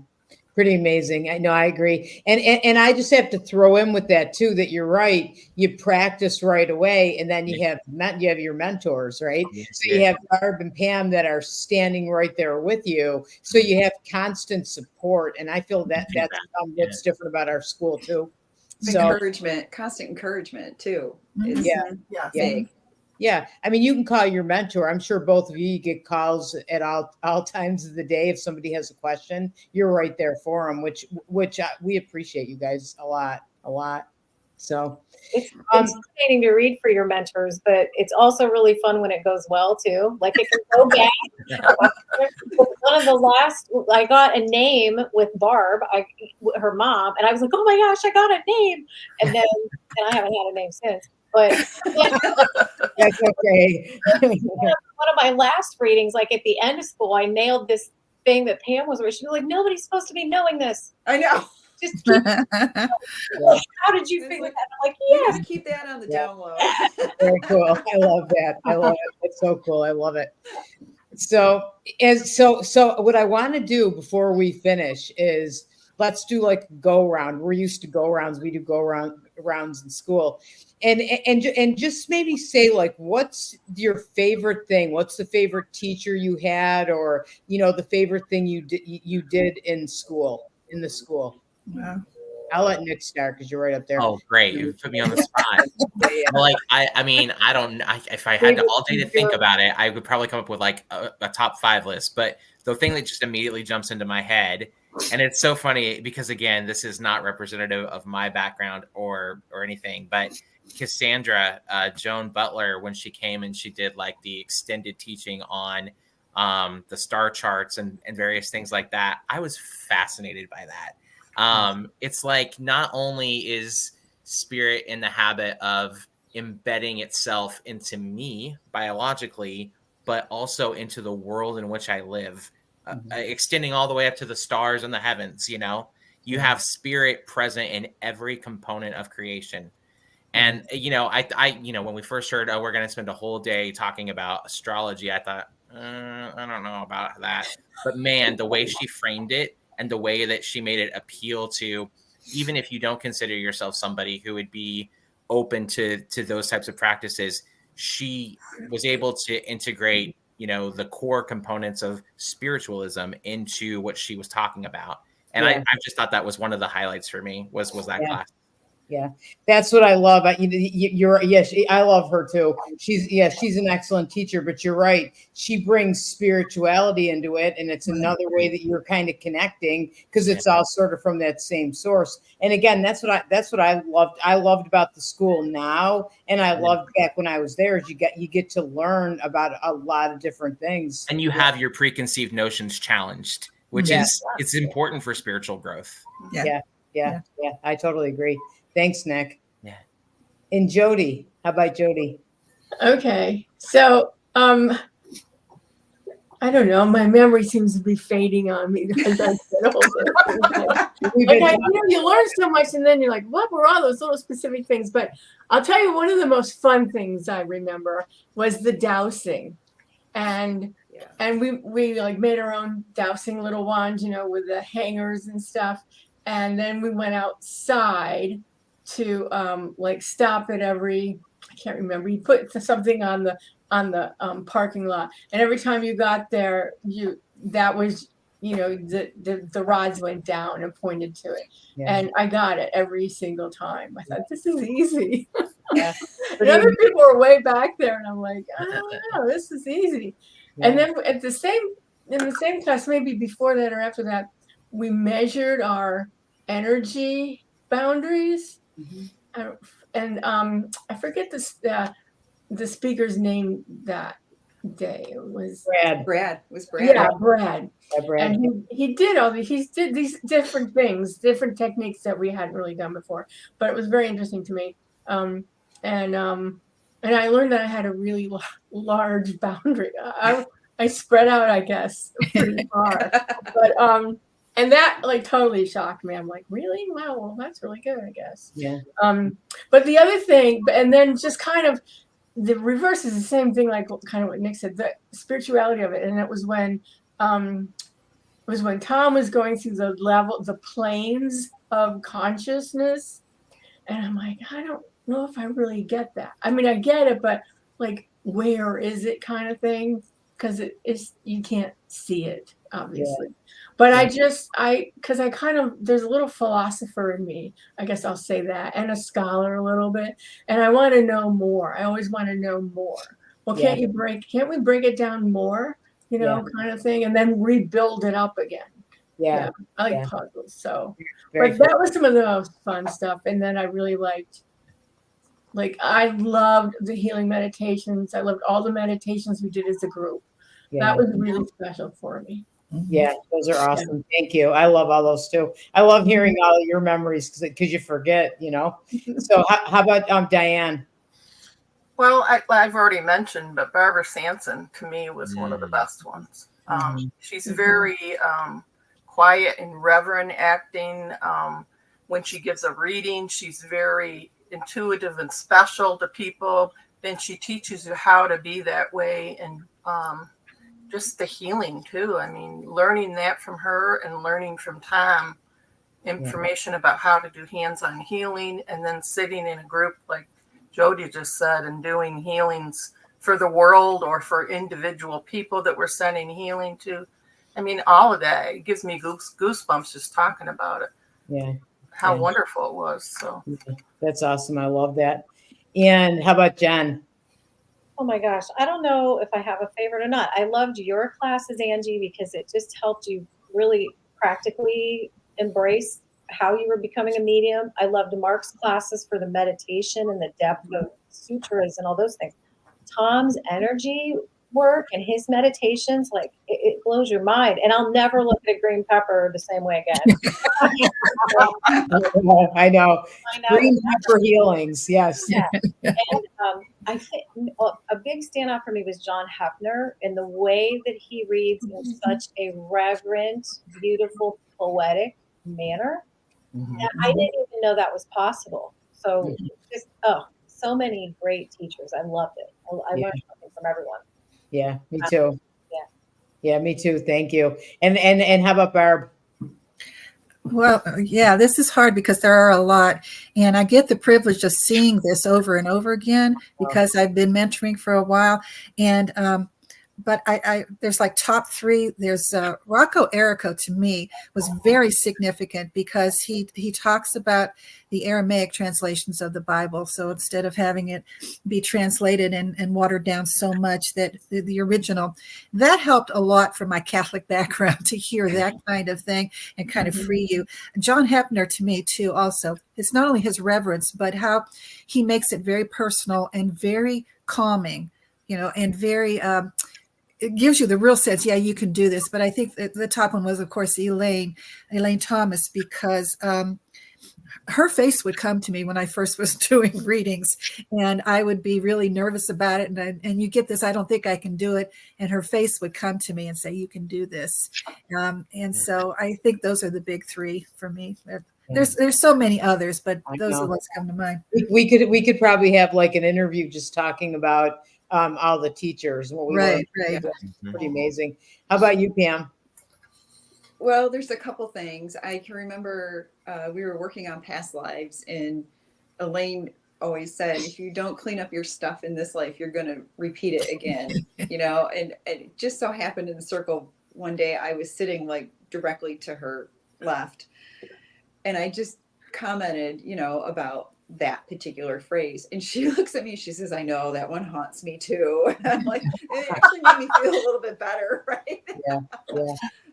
Pretty amazing. I know, I agree. And I just have to throw in with that too, that you're right. You practice right away, and then you have your mentors, right? So you have Barb and Pam that are standing right there with you. So you have constant support. And I feel that's what's different about our school too. So Encouragement, constant encouragement too. Is big. Yeah. I mean, you can call your mentor. I'm sure both of you get calls at all times of the day. If somebody has a question, you're right there for them, which we appreciate you guys a lot. So it's fascinating to read for your mentors, but it's also really fun when it goes well too. Like it can go bad. One of the last, I got a name with Barb, her mom, and I was like, oh my gosh, I got a name. And then I haven't had a name since. But that's okay. One of my last readings, like at the end of school, I nailed this thing that Pam was, where she was like, nobody's supposed to be knowing this. I know. Just keep how did you figure that? I'm like, you gotta keep that on the down low. Very cool. I love that. I love it. It's so cool. I love it. So what I want to do before we finish is let's do like go round. We're used to go rounds. We do go rounds in school. And just maybe say, like, what's your favorite thing? What's the favorite teacher you had, or the favorite thing you did in school, in the school? Wow. I'll let Nick start because you're right up there. Oh, great! You put me on the spot. Well, like I don't. If I had all day to think about it, I would probably come up with like a top 5 list. But the thing that just immediately jumps into my head, and it's so funny because again, this is not representative of my background or anything, but Cassandra Joan Butler, when she came and she did like the extended teaching on the star charts and various things like that, I was fascinated by that. It's like, not only is spirit in the habit of embedding itself into me biologically, but also into the world in which I live, extending all the way up to the stars and the heavens. You have spirit present in every component of creation. And, I when we first heard, we're going to spend a whole day talking about astrology, I thought, I don't know about that. But man, the way she framed it and the way that she made it appeal to, even if you don't consider yourself somebody who would be open to those types of practices, she was able to integrate, the core components of spiritualism into what she was talking about. And Yeah. I just thought that was one of the highlights for me was that Yeah. class. Yeah, that's what I love. Yes, I love her too. She's an excellent teacher, but you're right. She brings spirituality into it, and it's another way that you're kind of connecting because it's all sort of from that same source. And again, that's what I loved. I loved about the school now, and I loved back when I was there. Is you get to learn about a lot of different things, and you have your preconceived notions challenged, which is it's important for spiritual growth. Yeah. I totally agree. Thanks, Nick. Yeah. And Jody, how about Jody? Okay, so I don't know. My memory seems to be fading on me as I get older. You learn so much, and then you're like, "What were all those little specific things?" But I'll tell you, one of the most fun things I remember was the dowsing, and we like made our own dowsing little wands, with the hangers and stuff, and then we went outside to like stop at every, I can't remember, you put something on the parking lot, and every time you got there, that was the rods went down and pointed to it. And I got it every single time. I thought, this is easy. And other people were way back there, and I'm like, I don't know, this is easy. And then in the same class, maybe before that or after that, we measured our energy boundaries. And I forget the speaker's name that day. It was Brad. Yeah, Brad. And he did these different things, different techniques that we hadn't really done before. But it was very interesting to me. And I learned that I had a really large boundary. I spread out, I guess, pretty far. But and that like totally shocked me. I'm like, really? Wow, well, that's really good, I guess. Yeah. But the other thing, and then just kind of the reverse is the same thing, like kind of what Nick said, the spirituality of it. And it was when Tom was going through the planes of consciousness. And I'm like, I don't know if I really get that. I mean, I get it, but like, where is it kind of thing? Because you can't see it, obviously. But because I kind of, there's a little philosopher in me, I guess I'll say that, and a scholar a little bit. And I want to know more. I always want to know more. Well, can't we break it down more, kind of thing, and then rebuild it up again? Yeah. I like puzzles. So, but that was some of the most fun stuff. And then I really liked, I loved the healing meditations. I loved all the meditations we did as a group. That was really special for me. Yeah, those are awesome. Thank you. I love all those too. I love hearing all your memories because you forget, So how about Diane? Well, I've already mentioned, but Barbara Sanson to me was one of the best ones. She's very quiet and reverent acting. When she gives a reading, she's very intuitive and special to people. Then she teaches you how to be that way, and just the healing too. I mean, learning that from her and learning from Tom information about how to do hands-on healing, and then sitting in a group like Jody just said and doing healings for the world or for individual people that we're sending healing to. I mean, all of that, it gives me goosebumps just talking about it. Yeah. How wonderful it was. So that's awesome. I love that. And how about Jen? Oh my gosh, I don't know if I have a favorite or not. I loved your classes, Angie, because it just helped you really practically embrace how you were becoming a medium. I loved Mark's classes for the meditation and the depth of sutras and all those things. Tom's energy work and his meditations, like it blows your mind. And I'll never look at a green pepper the same way again. I know. Green pepper healings, yes. Yeah. And I think a big standout for me was John Hefner, and the way that he reads in such a reverent, beautiful, poetic manner. And I didn't even know that was possible. So just so many great teachers. I loved it. I learned something from everyone. Yeah, me too. Yeah, me too. Thank you. And how about Barb? Well, yeah, this is hard because there are a lot. And I get the privilege of seeing this over and over again because I've been mentoring for a while. And but I there's like top three. There's Rocco Errico, to me, was very significant because he talks about the Aramaic translations of the Bible. So instead of having it be translated and watered down so much, that the original, that helped a lot from my Catholic background to hear that kind of thing and kind of free you. John Hepner, to me too, also, it's not only his reverence, but how he makes it very personal and very calming, and very it gives you the real sense, yeah, you can do this. But I think that the top one was, of course, Elaine Thomas, because her face would come to me when I first was doing readings, and I would be really nervous about it. And you get this, I don't think I can do it. And her face would come to me and say, you can do this. And so I think those are the big three for me. There's so many others, but those are what's come to mind. We could probably have like an interview just talking about all the teachers. What we Right. That's pretty amazing. How about you, Pam? Well, there's a couple things. I can remember we were working on past lives, and Elaine always said, if you don't clean up your stuff in this life, you're going to repeat it again, and it just so happened in the circle one day I was sitting like directly to her left, and I just commented, about that particular phrase. And she looks at me and she says, I know that one haunts me too. And I'm like, it actually made me feel a little bit better, right? Yeah.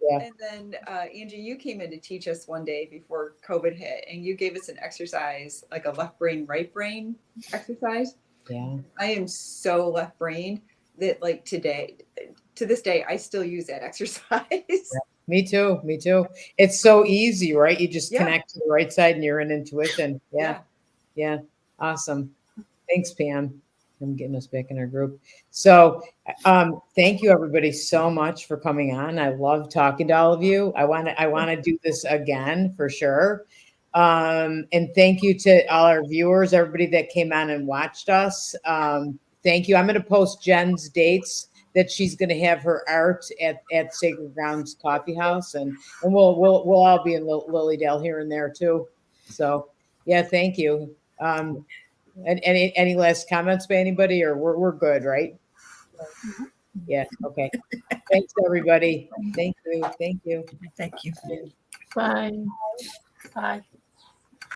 And then Angie, you came in to teach us one day before COVID hit, and you gave us an exercise, like a left brain, right brain exercise. Yeah. I am so left brained that like to this day, I still use that exercise. Yeah. Me too. It's so easy, right? You just connect to the right side and you're in intuition. Yeah. Awesome. Thanks, Pam. I'm getting us back in our group. So thank you everybody so much for coming on. I love talking to all of you. I want to do this again for sure. And thank you to all our viewers, everybody that came on and watched us. Thank you. I'm going to post Jen's dates that she's going to have her art at Sacred Grounds Coffee House, and we'll all be in Lilydale here and there too. So yeah, thank you. And any last comments by anybody, or we're good, right? Yeah. Okay. Thanks everybody. Thank you. Thank you. Bye. Bye.